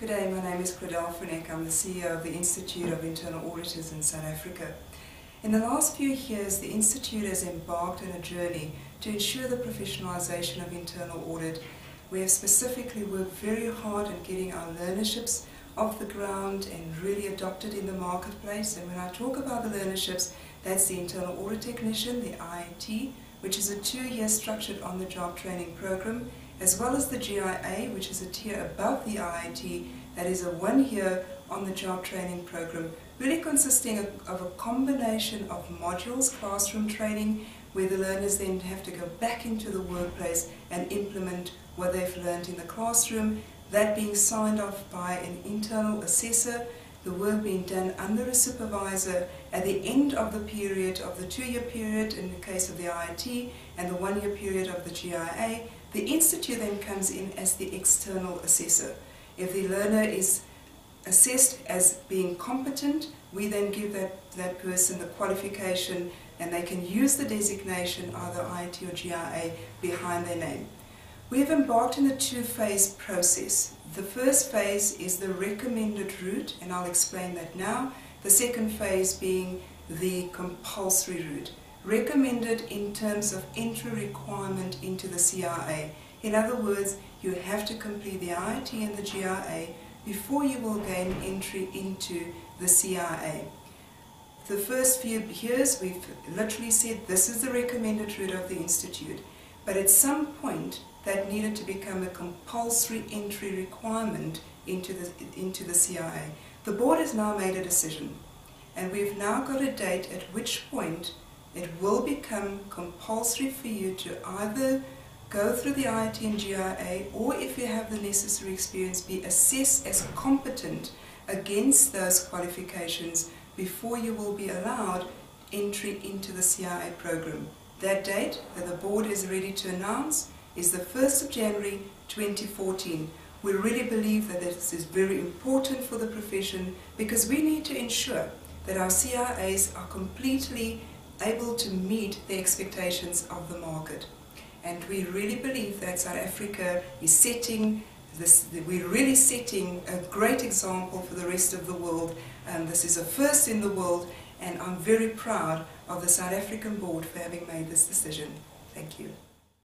Good day, my name is Cradell Frenek. I'm the CEO of the Institute of Internal Auditors in South Africa. In the last few years, the Institute has embarked on a journey to ensure the professionalization of internal audit. We have specifically worked very hard on getting our learnerships off the ground and really adopted in the marketplace. And when I talk about the learnerships, that's the Internal Audit Technician, the IAT, which is a 2-year structured on-the-job training program, as well as the GIA, which is a tier above the IAT, that is a 1-year on-the-job training program, really consisting of a combination of modules, classroom training, where the learners then have to go back into the workplace and implement what they've learned in the classroom, that being signed off by an internal assessor, the work being done under a supervisor at the end of the period, of the 2-year period in the case of the IAT and the 1-year period of the GIA. The Institute then comes in as the external assessor. If the learner is assessed as being competent, we then give that person the qualification and they can use the designation, either IAT or GIA, behind their name. We have embarked on a 2-phase process. The first phase is the recommended route, and I'll explain that now. The second phase being the compulsory route. Recommended in terms of entry requirement into the CIA. In other words, you have to complete the IAT and the GIA before you will gain entry into the CIA. The first few years we've literally said this is the recommended route of the Institute, but at some point that needed to become a compulsory entry requirement into the CIA. The board has now made a decision, and we've now got a date at which point it will become compulsory for you to either go through the IAT and GIA, or if you have the necessary experience, be assessed as competent against those qualifications before you will be allowed entry into the CIA program. That date that the board is ready to announce is the 1st of January 2014. We really believe that this is very important for the profession because we need to ensure that our CIAs are completely able to meet the expectations of the market. And we really believe that South Africa is setting we're really setting a great example for the rest of the world. This is a first in the world, and I'm very proud of the South African board for having made this decision. Thank you.